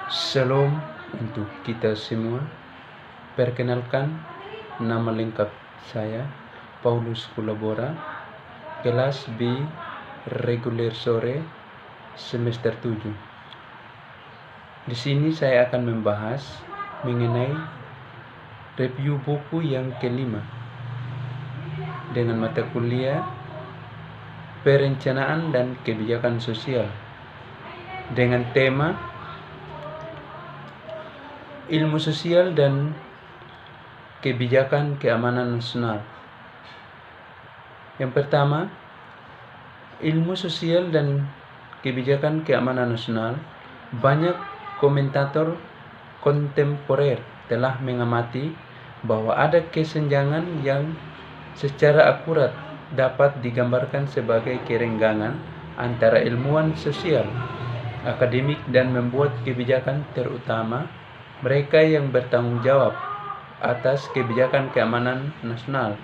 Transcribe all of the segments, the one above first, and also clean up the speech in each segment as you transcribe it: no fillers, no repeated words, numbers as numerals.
Shalom untuk kita semua. Perkenalkan, nama lengkap saya Paulus Kulabora, kelas B reguler sore semester 7. Di sini saya akan membahas mengenai review buku yang kelima dengan mata kuliah Perencanaan dan Kebijakan Sosial dengan tema Ilmu Sosial dan Kebijakan Keamanan Nasional. Yang pertama, ilmu sosial dan kebijakan keamanan nasional. Banyak komentator kontemporer telah mengamati bahwa ada kesenjangan yang secara akurat dapat digambarkan sebagai kerenggangan antara ilmuwan sosial, akademik, dan membuat kebijakan, terutama mereka yang bertanggung jawab atas kebijakan keamanan nasional.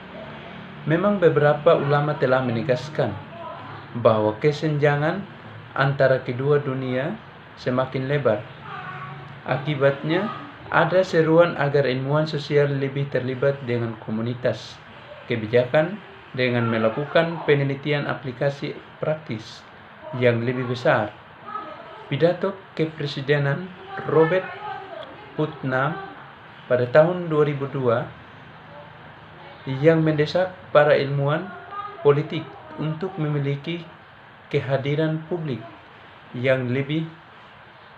Memang beberapa ulama telah menegaskan bahwa kesenjangan antara kedua dunia semakin lebar. Akibatnya, ada seruan agar ilmuwan sosial lebih terlibat dengan komunitas kebijakan dengan melakukan penelitian aplikasi praktis yang lebih besar. Pidato kepresidenan Robert Putnam pada tahun 2002 yang mendesak para ilmuwan politik untuk memiliki kehadiran publik yang lebih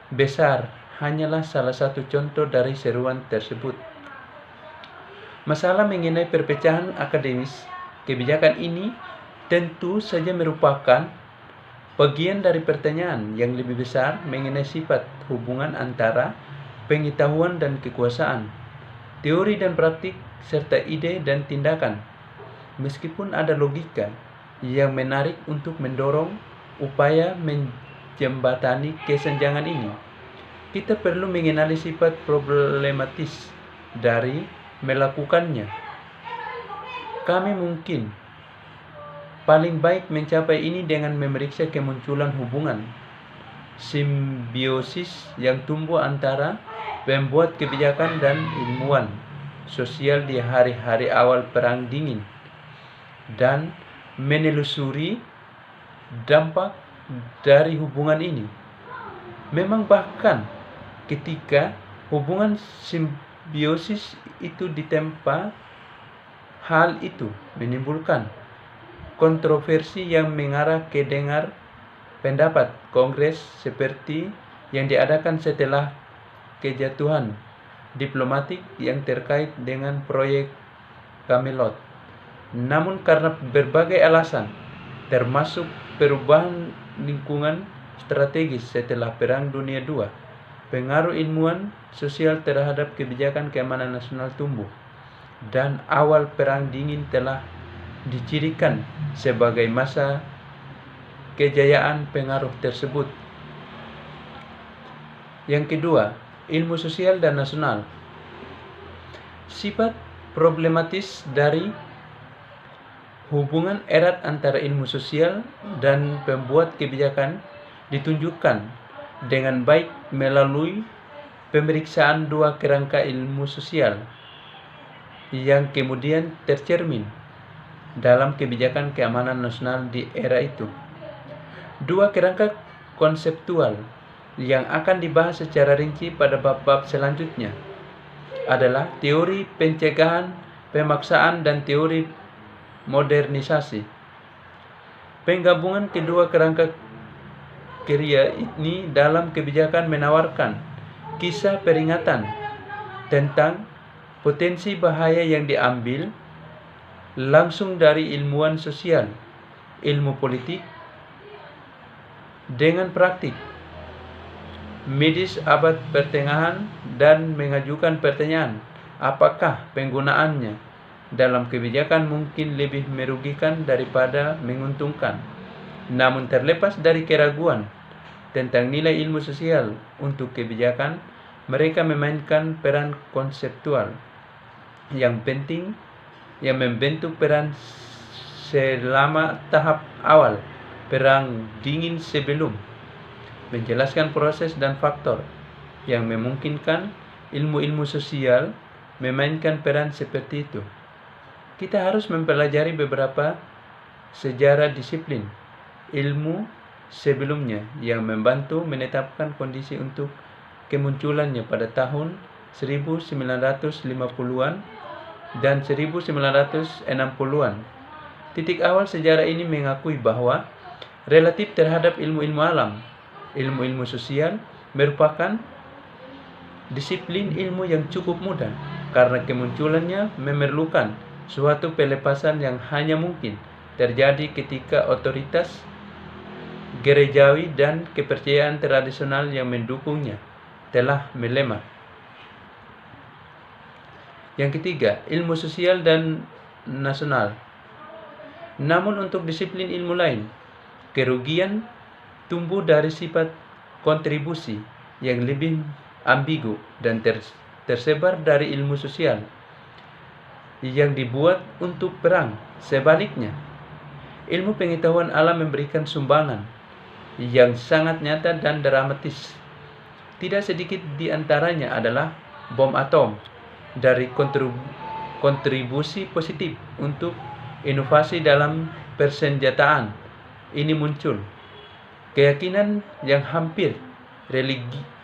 besar hanyalah salah satu contoh dari seruan tersebut. Masalah mengenai perpecahan akademis kebijakan ini tentu saja merupakan bagian dari pertanyaan yang lebih besar mengenai sifat hubungan antara pengetahuan dan kekuasaan, teori dan praktik, serta ide dan tindakan. Meskipun ada logika yang menarik untuk mendorong upaya menjembatani kesenjangan ini, kita perlu mengenali sifat problematis dari melakukannya. Kami mungkin paling baik mencapai ini dengan memeriksa kemunculan hubungan simbiosis yang tumbuh antara pembuat kebijakan dan ilmuwan sosial di hari-hari awal Perang Dingin, dan menelusuri dampak dari hubungan ini. Memang bahkan ketika hubungan simbiosis itu ditempa, hal itu menimbulkan kontroversi yang mengarah ke dengar pendapat Kongres seperti yang diadakan setelah kejatuhan diplomatik yang terkait dengan proyek Camelot. Namun karena berbagai alasan, termasuk perubahan lingkungan strategis setelah Perang Dunia II, pengaruh ilmuwan sosial terhadap kebijakan keamanan nasional tumbuh, dan awal Perang Dingin telah dicirikan sebagai masa kejayaan pengaruh tersebut. Yang kedua, ilmu sosial dan nasional. Sifat problematis dari hubungan erat antara ilmu sosial dan pembuat kebijakan ditunjukkan dengan baik melalui pemeriksaan dua kerangka ilmu sosial yang kemudian tercermin dalam kebijakan keamanan nasional di era itu. Dua kerangka konseptual yang akan dibahas secara rinci pada bab-bab selanjutnya adalah teori pencegahan pemaksaan dan teori modernisasi. Penggabungan kedua kerangka kerja ini dalam kebijakan menawarkan kisah peringatan tentang potensi bahaya yang diambil langsung dari ilmuwan sosial, ilmu politik, dengan praktik medis abad pertengahan, dan mengajukan pertanyaan apakah penggunaannya dalam kebijakan mungkin lebih merugikan daripada menguntungkan. Namun terlepas dari keraguan tentang nilai ilmu sosial untuk kebijakan, mereka memainkan peran konseptual yang penting yang membentuk peran selama tahap awal Perang Dingin sebelum menjelaskan proses dan faktor yang memungkinkan ilmu-ilmu sosial memainkan peran seperti itu. Kita harus mempelajari beberapa sejarah disiplin ilmu sebelumnya yang membantu menetapkan kondisi untuk kemunculannya pada tahun 1950-an dan 1960-an. Titik awal sejarah ini mengakui bahwa relatif terhadap ilmu-ilmu alam, ilmu-ilmu sosial merupakan disiplin ilmu yang cukup mudah karena kemunculannya memerlukan suatu pelepasan yang hanya mungkin terjadi ketika otoritas gerejawi dan kepercayaan tradisional yang mendukungnya telah melemah. Yang ketiga, ilmu sosial dan nasional. Namun untuk disiplin ilmu lain, kerugian tumbuh dari sifat kontribusi yang lebih ambigu dan tersebar dari ilmu sosial yang dibuat untuk perang. Sebaliknya, ilmu pengetahuan alam memberikan sumbangan yang sangat nyata dan dramatis. Tidak sedikit di antaranya adalah bom atom dari kontribusi positif untuk inovasi dalam persenjataan. Ini muncul keyakinan yang hampir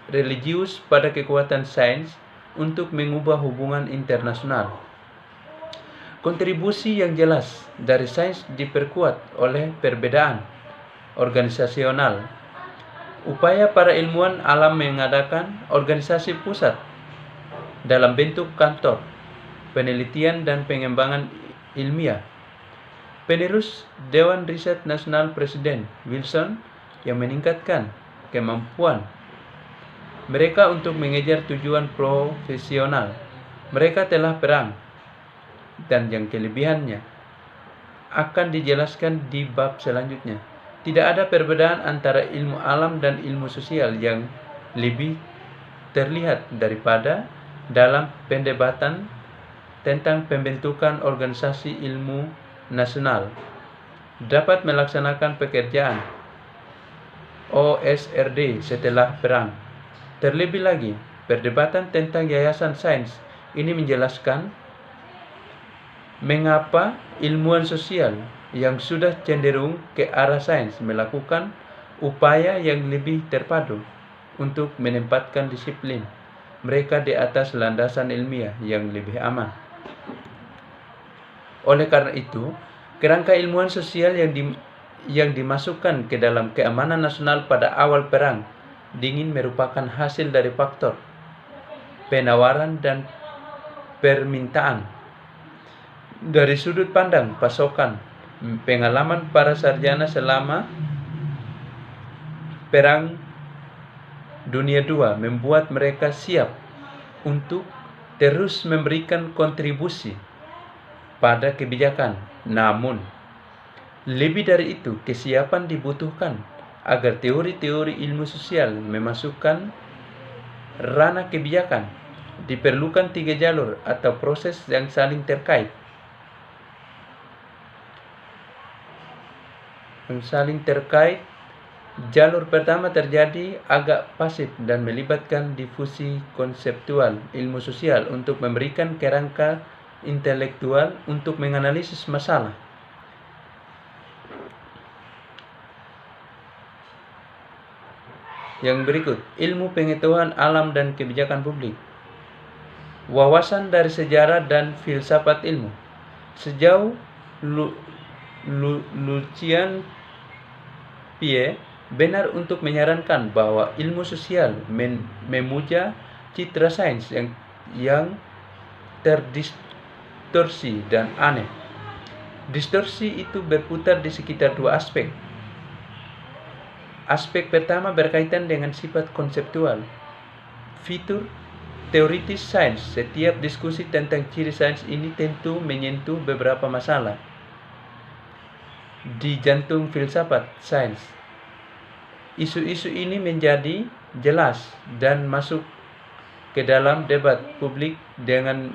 religius pada kekuatan sains untuk mengubah hubungan internasional. Kontribusi yang jelas dari sains diperkuat oleh perbedaan organisasional. Upaya para ilmuwan alam mengadakan organisasi pusat dalam bentuk kantor penelitian dan pengembangan ilmiah. Penerus Dewan Riset Nasional Presiden Wilson yang meningkatkan kemampuan mereka untuk mengejar tujuan profesional. Mereka telah perang dan yang kelebihannya akan dijelaskan di bab selanjutnya. Tidak ada perbedaan antara ilmu alam dan ilmu sosial yang lebih terlihat daripada dalam perdebatan tentang pembentukan organisasi ilmu nasional dapat melaksanakan pekerjaan OSRD setelah perang. Terlebih lagi, perdebatan tentang yayasan sains ini menjelaskan mengapa ilmuwan sosial yang sudah cenderung ke arah sains melakukan upaya yang lebih terpadu untuk menempatkan disiplin mereka di atas landasan ilmiah yang lebih aman. Oleh karena itu, kerangka ilmuwan sosial yang dimasukkan ke dalam keamanan nasional pada awal perang dingin merupakan hasil dari faktor penawaran dan permintaan. Dari sudut pandang pasokan, pengalaman para sarjana selama Perang Dunia II membuat mereka siap untuk terus memberikan kontribusi pada kebijakan. Namun, lebih dari itu, kesiapan dibutuhkan agar teori-teori ilmu sosial memasukkan ranah kebijakan. Diperlukan 3 jalur atau proses yang saling terkait. Jalur pertama terjadi agak pasif dan melibatkan difusi konseptual ilmu sosial untuk memberikan kerangka intelektual untuk menganalisis masalah. Yang berikut, ilmu pengetahuan alam dan kebijakan publik. Wawasan dari sejarah dan filsafat ilmu. Sejauh Lucian Pie benar untuk menyarankan bahwa ilmu sosial memuja citra sains yang terdistorsi dan aneh. Distorsi itu berputar di sekitar 2 aspek. Aspek pertama berkaitan dengan sifat konseptual, fitur teoritis sains. Setiap diskusi tentang ciri sains ini tentu menyentuh beberapa masalah di jantung filsafat sains. Isu-isu ini menjadi jelas dan masuk ke dalam debat publik dengan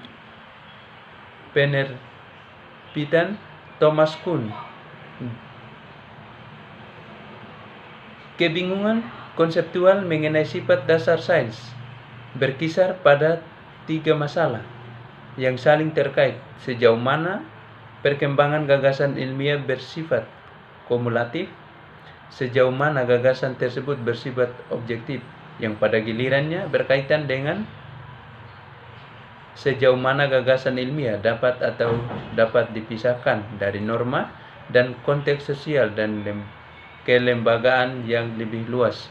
penerbitan Thomas Kuhn. Kebingungan konseptual mengenai sifat dasar sains berkisar pada 3 masalah yang saling terkait. Sejauh mana perkembangan gagasan ilmiah bersifat kumulatif, sejauh mana gagasan tersebut bersifat objektif, yang pada gilirannya berkaitan dengan sejauh mana gagasan ilmiah dapat atau dapat dipisahkan dari norma dan konteks sosial dan kelembagaan yang lebih luas.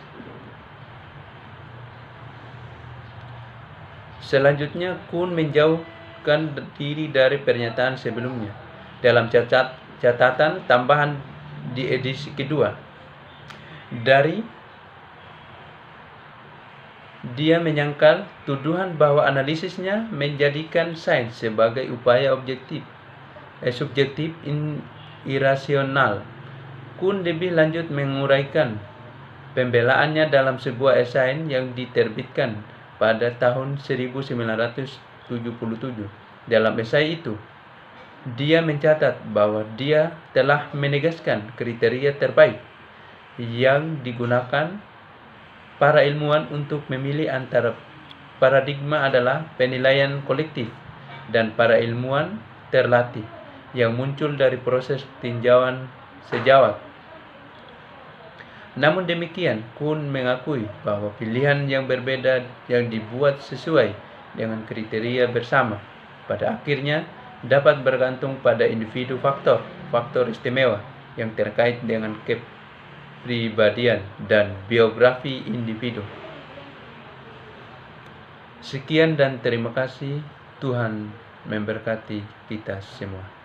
Selanjutnya, Kuhn menjauhkan diri dari pernyataan sebelumnya. Dalam catatan tambahan di edisi kedua, dia menyangkal tuduhan bahwa analisisnya menjadikan sains sebagai upaya subjektif irasional. Kuhn lebih lanjut menguraikan pembelaannya dalam sebuah esai yang diterbitkan pada tahun 1977. Dalam esai itu, dia mencatat bahwa dia telah menegaskan kriteria terbaik yang digunakan para ilmuwan untuk memilih antara paradigma adalah penilaian kolektif dan para ilmuwan terlatih yang muncul dari proses tinjauan sejawat. Namun demikian, Kuhn mengakui bahwa pilihan yang berbeda yang dibuat sesuai dengan kriteria bersama pada akhirnya dapat bergantung pada individu faktor istimewa yang terkait dengan kepribadian dan biografi individu. Sekian dan terima kasih. Tuhan memberkati kita semua.